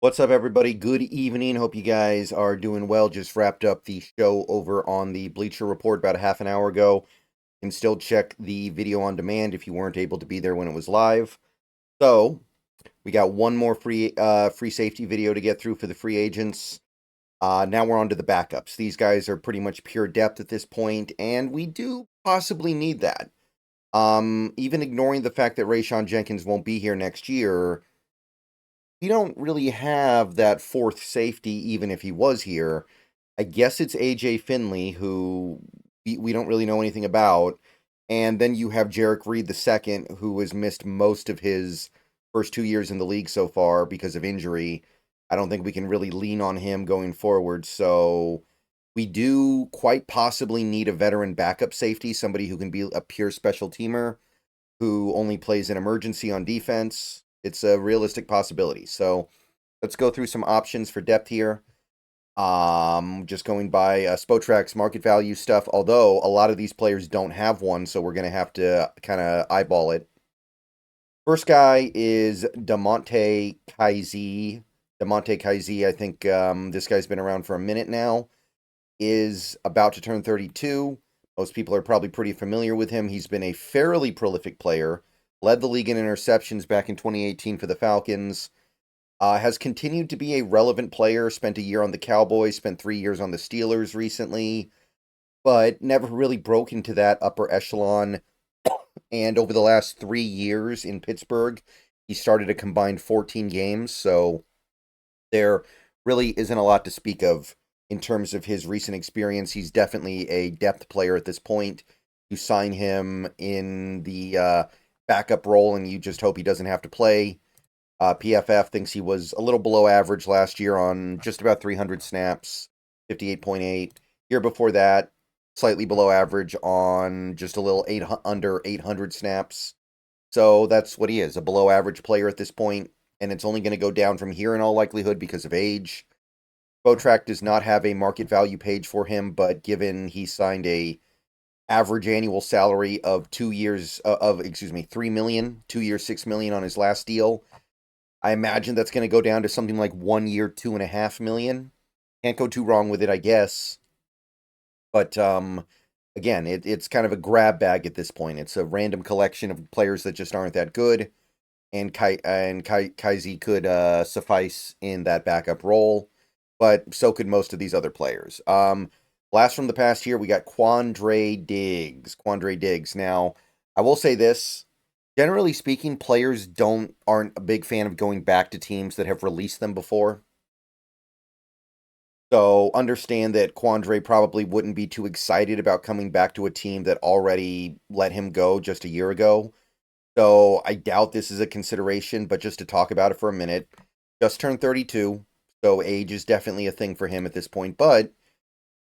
What's up, everybody? Good evening. Hope you guys are doing well. Just wrapped up the show over on the Bleacher Report about a half an hour ago. You can still check the video on demand if you weren't able to be there when it was live. So we got one more free safety video to get through for the free agents. Now we're on to the backups. These guys are pretty much pure depth at this point, and we do possibly need that. Even ignoring the fact that Rayshon Jenkins won't be here next year, we don't really have that fourth safety, even if he was here. I guess it's AJ Finley, who we don't really know anything about. And then you have Jarek Reed II, who has missed most of his first 2 years in the league so far because of injury. I don't think we can really lean on him going forward. So we do quite possibly need a veteran backup safety, somebody who can be a pure special teamer, who only plays an emergency on defense. It's a realistic possibility. So let's go through some options for depth here. Just going by Spotrack's market value stuff, although a lot of these players don't have one, so we're going to have to kind of eyeball it. First guy is Damonte Kaiser. Damonte Kaiser, I think this guy's been around for a minute now, is about to turn 32. Most people are probably pretty familiar with him. He's been a fairly prolific player, led the league in interceptions back in 2018 for the Falcons, has continued to be a relevant player, spent a year on the Cowboys, spent 3 years on the Steelers recently, but never really broke into that upper echelon. And over the last 3 years in Pittsburgh, he started a combined 14 games, so there really isn't a lot to speak of in terms of his recent experience. He's definitely a depth player at this point. You sign him in the backup role, and you just hope he doesn't have to play. PFF thinks he was a little below average last year on just about 300 snaps, 58.8. Year before that, slightly below average on just a little under 800 snaps. So that's what he is, a below average player at this point, and it's only going to go down from here in all likelihood because of age. Spotrac does not have a market value page for him, but given he signed a average annual salary of 2 years 3 million, 2 years 6 million on his last deal, I imagine that's going to go down to something like 1 year 2.5 million. Can't go too wrong with it, I guess. But again, it's kind of a grab bag at this point. It's a random collection of players that just aren't that good, and Kaiser could suffice in that backup role, but so could most of these other players. Last from the past year, we got Quandre Diggs. Quandre Diggs. Now, I will say this. Generally speaking, players aren't a big fan of going back to teams that have released them before. So understand that Quandre probably wouldn't be too excited about coming back to a team that already let him go just a year ago. So I doubt this is a consideration, but just to talk about it for a minute, just turned 32, so age is definitely a thing for him at this point. But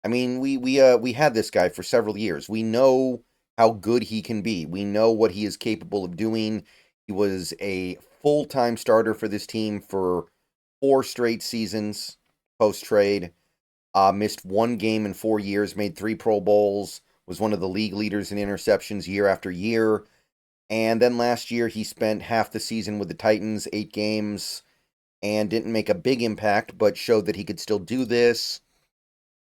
I mean, we had this guy for several years. We know how good he can be. We know what he is capable of doing. He was a full-time starter for this team for 4 straight seasons post-trade. Missed one game in 4 years, made 3 Pro Bowls, was one of the league leaders in interceptions year after year. And then last year, he spent half the season with the Titans, 8 games, and didn't make a big impact, but showed that he could still do this.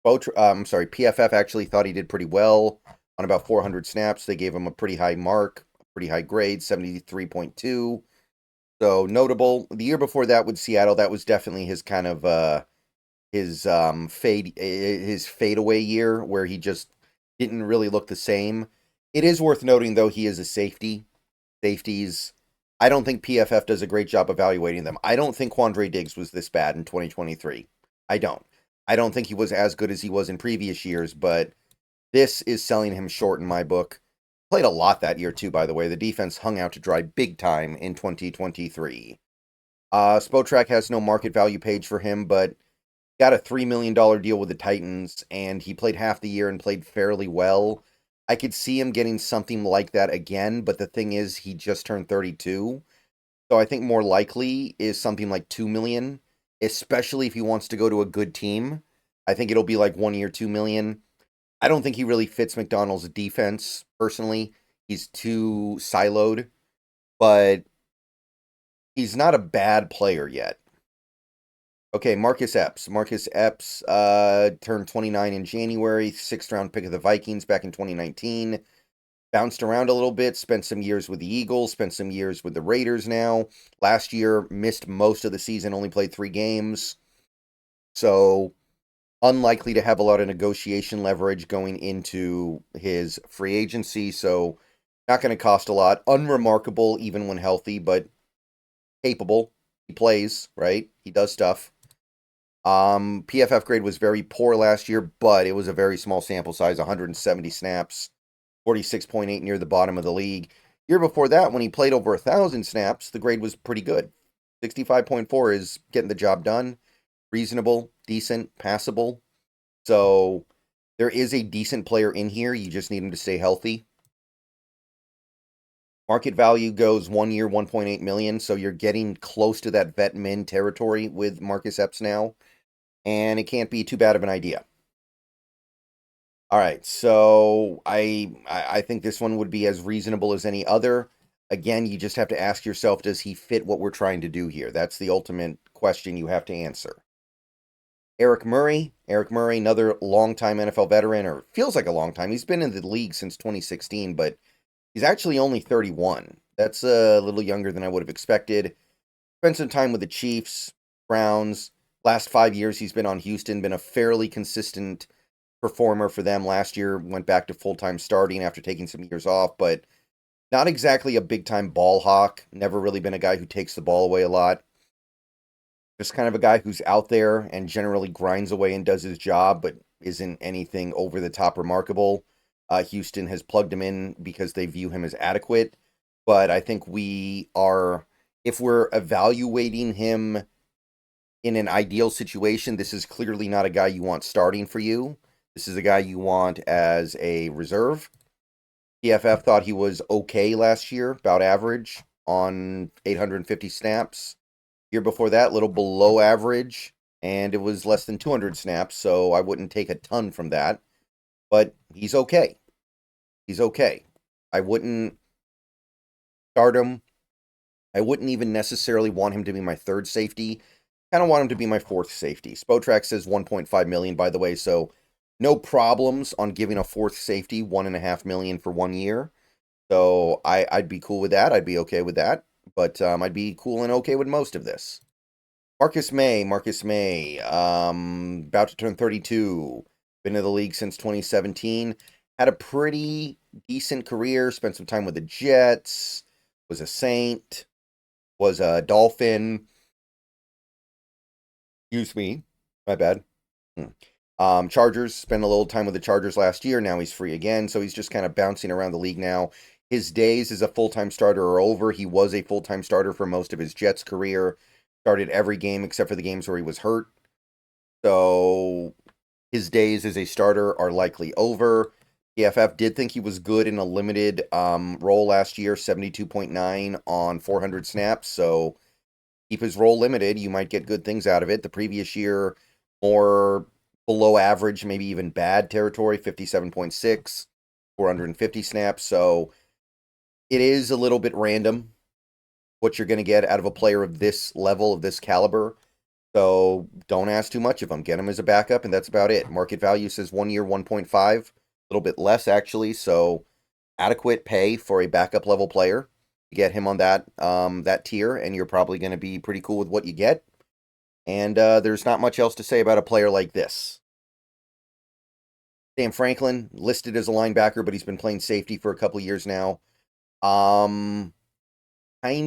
PFF actually thought he did pretty well on about 400 snaps. They gave him a pretty high mark, a pretty high grade, 73.2. So notable. The year before that with Seattle, that was definitely his kind of his fadeaway year where he just didn't really look the same. It is worth noting though he is a safety. Safeties, I don't think PFF does a great job evaluating them. I don't think Quandre Diggs was this bad in 2023. I don't. I don't think he was as good as he was in previous years, but this is selling him short in my book. Played a lot that year too, by the way. The defense hung out to dry big time in 2023. Spotrac has no market value page for him, but got a $3 million deal with the Titans, and he played half the year and played fairly well. I could see him getting something like that again, but the thing is, he just turned 32. So I think more likely is something like 2 million, especially if he wants to go to a good team. I think it'll be like 1 year, 2 million. I don't think he really fits McDonald's defense, personally. He's too siloed, but he's not a bad player yet. Okay, Marcus Epps. Marcus Epps turned 29 in January, sixth round pick of the Vikings back in 2019. Bounced around a little bit, spent some years with the Eagles, spent some years with the Raiders now. Last year, missed most of the season, only played 3 games. So, unlikely to have a lot of negotiation leverage going into his free agency. So, not going to cost a lot. Unremarkable, even when healthy, but capable. He plays, right? He does stuff. PFF grade was very poor last year, but it was a very small sample size, 170 snaps, 46.8 near the bottom of the league. Year before that, when he played over 1,000 snaps, the grade was pretty good. 65.4 is getting the job done. Reasonable, decent, passable. So there is a decent player in here. You just need him to stay healthy. Market value goes 1 year, 1.8 million. So you're getting close to that vet min territory with Marcus Epps now. And it can't be too bad of an idea. All right, so I think this one would be as reasonable as any other. Again, you just have to ask yourself, does he fit what we're trying to do here? That's the ultimate question you have to answer. Eric Murray, another longtime NFL veteran, or feels like a long time. He's been in the league since 2016, but he's actually only 31. That's a little younger than I would have expected. Spent some time with the Chiefs, Browns. Last 5 years, he's been on Houston, been a fairly consistent performer for them. Last year, went back to full-time starting after taking some years off, but not exactly a big-time ball hawk. Never really been a guy who takes the ball away a lot. Just kind of a guy who's out there and generally grinds away and does his job, but isn't anything over-the-top remarkable. Houston has plugged him in because they view him as adequate, but I think if we're evaluating him in an ideal situation, this is clearly not a guy you want starting for you. This is a guy you want as a reserve. PFF thought he was okay last year, about average on 850 snaps. Year before that, a little below average, and it was less than 200 snaps, so I wouldn't take a ton from that. But he's okay. He's okay. I wouldn't start him. I wouldn't even necessarily want him to be my third safety. Kind of want him to be my fourth safety. Spotrac says 1.5 million, by the way, so no problems on giving a fourth safety $1.5 million for 1 year. So I'd be cool with that. I'd be okay with that. But I'd be cool and okay with most of this. Marcus May, about to turn 32. Been in the league since 2017. Had a pretty decent career. Spent some time with the Jets. Was a Saint. Was a Dolphin. Excuse me. My bad. Chargers, spent a little time with the Chargers last year. Now he's free again, so he's just kind of bouncing around the league now. His days as a full-time starter are over. He was a full-time starter for most of his Jets career. Started every game except for the games where he was hurt. So his days as a starter are likely over. PFF did think he was good in a limited role last year, 72.9 on 400 snaps. So keep his role limited. You might get good things out of it. The previous year, more below average, maybe even bad territory, 57.6, 450 snaps. So it is a little bit random what you're going to get out of a player of this level, of this caliber. So don't ask too much of him. Get him as a backup, and that's about it. Market value says 1 year, 1.5, a little bit less actually. So adequate pay for a backup level player. Get him on that tier, and you're probably going to be pretty cool with what you get. And there's not much else to say about a player like this. Sam Franklin, listed as a linebacker, but he's been playing safety for a couple years now. Kind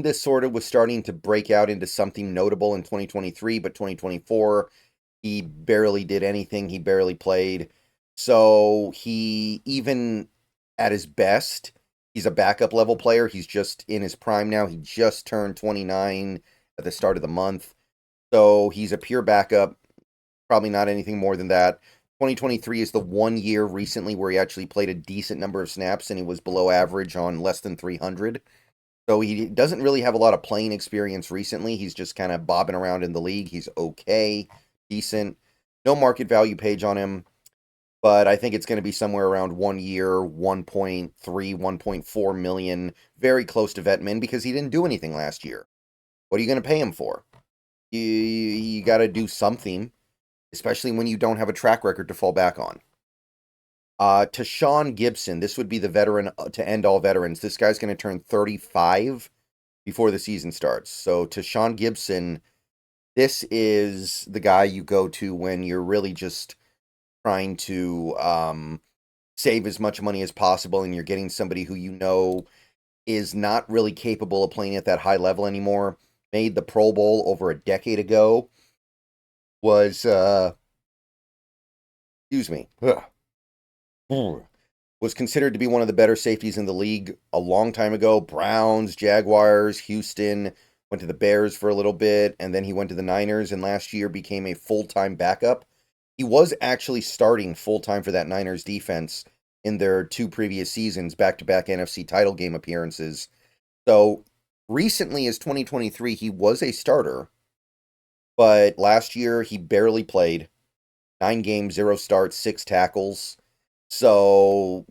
of sort of was starting to break out into something notable in 2023, but 2024, he barely did anything. He barely played. So he, even at his best, he's a backup level player. He's just in his prime now. He just turned 29 at the start of the month. So he's a pure backup. Probably not anything more than that. 2023 is the 1 year recently where he actually played a decent number of snaps, and he was below average on less than 300. So he doesn't really have a lot of playing experience recently. He's just kind of bobbing around in the league. He's okay, decent. No market value page on him, but I think it's going to be somewhere around 1 year, 1.3, 1.4 million, very close to vet min because he didn't do anything last year. What are you going to pay him for? You got to do something, especially when you don't have a track record to fall back on. Tashawn Gibson, this would be the veteran to end all veterans. This guy's going to turn 35 before the season starts. So Tashawn Gibson, this is the guy you go to when you're really just trying to save as much money as possible, and you're getting somebody who you know is not really capable of playing at that high level anymore. Made the Pro Bowl over a decade ago. Was excuse me. Was considered to be one of the better safeties in the league a long time ago. Browns, Jaguars, Houston, went to the Bears for a little bit, and then he went to the Niners, and last year became a full-time backup. He was actually starting full-time for that Niners defense in their 2 previous seasons, back-to-back NFC title game appearances. So recently, as 2023, he was a starter, but last year he barely played. 9 games, 0 starts, 6 tackles. So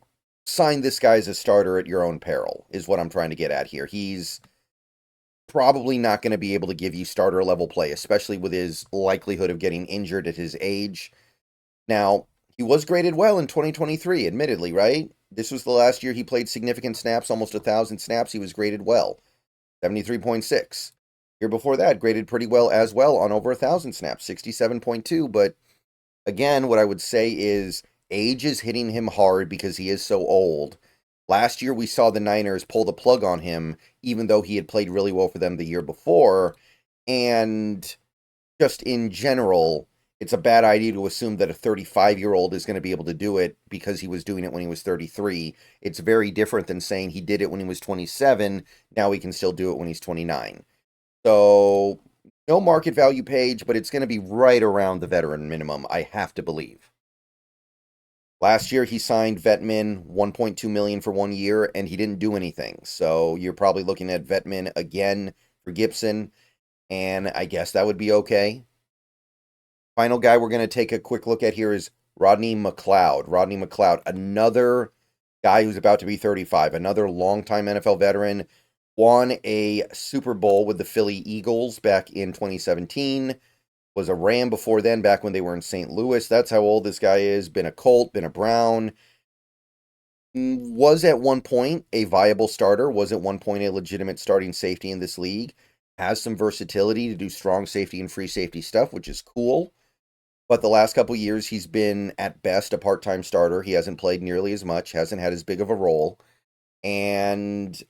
sign this guy as a starter at your own peril, is what I'm trying to get at here. He's probably not going to be able to give you starter level play, especially with his likelihood of getting injured at his age. Now, he was graded well in 2023, admittedly, right? This was the last year he played significant snaps, almost 1,000 snaps. He was graded well, 73.6. Year before that, graded pretty well as well on over 1,000 snaps, 67.2. But again, what I would say is age is hitting him hard because he is so old. Last year, we saw the Niners pull the plug on him, even though he had played really well for them the year before. And just in general, it's a bad idea to assume that a 35-year-old is going to be able to do it because he was doing it when he was 33. It's very different than saying he did it when he was 27. Now he can still do it when he's 29. So, no market value page, but it's going to be right around the veteran minimum, I have to believe. Last year he signed Vetmin $1.2 million for 1 year, and he didn't do anything. So you're probably looking at Vetmin again for Gibson, and I guess that would be okay. Final guy we're going to take a quick look at here is Rodney McLeod. Rodney McLeod, another guy who's about to be 35, another longtime NFL veteran, won a Super Bowl with the Philly Eagles back in 2017. Was a Ram before then, back when they were in St. Louis. That's how old this guy is. Been a Colt, been a Brown. Was at one point a viable starter. Was at one point a legitimate starting safety in this league. Has some versatility to do strong safety and free safety stuff, which is cool. But the last couple years, he's been at best a part-time starter. He hasn't played nearly as much. Hasn't had as big of a role. And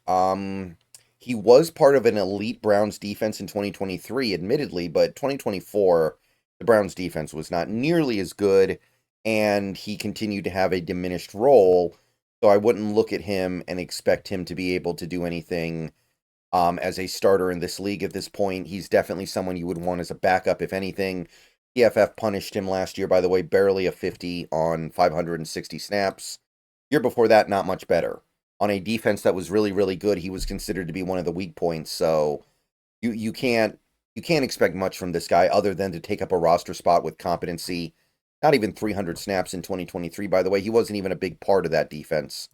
he was part of an elite Browns defense in 2023, admittedly, but 2024, the Browns defense was not nearly as good, and he continued to have a diminished role. So I wouldn't look at him and expect him to be able to do anything as a starter in this league at this point. He's definitely someone you would want as a backup, if anything. PFF punished him last year, by the way, barely a 50 on 560 snaps. Year before that, not much better. On a defense that was really, really good, he was considered to be one of the weak points. So you can't expect much from this guy other than to take up a roster spot with competency. Not even 300 snaps in 2023, by the way. He wasn't even a big part of that defense.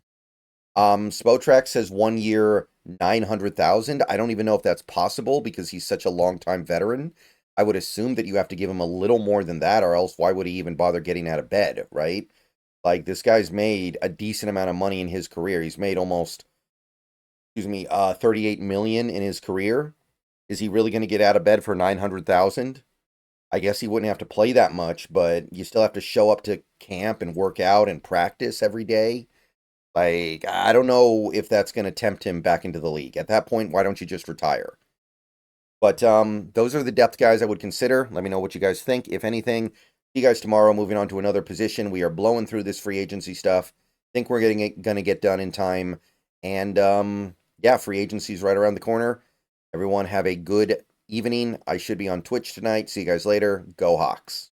Spotrac says 1 year, 900,000. I don't even know if that's possible because he's such a long-time veteran. I would assume that you have to give him a little more than that, or else why would he even bother getting out of bed, right? Like, this guy's made a decent amount of money in his career. He's made almost, 38 million in his career. Is he really going to get out of bed for 900,000? I guess he wouldn't have to play that much, but you still have to show up to camp and work out and practice every day. Like, I don't know if that's going to tempt him back into the league. At that point, why don't you just retire? But those are the depth guys I would consider. Let me know what you guys think, if anything. See you guys tomorrow. Moving on to another position. We are blowing through this free agency stuff. Think we're going to get done in time. And yeah, free agency's right around the corner. Everyone have a good evening. I should be on Twitch tonight. See you guys later. Go Hawks.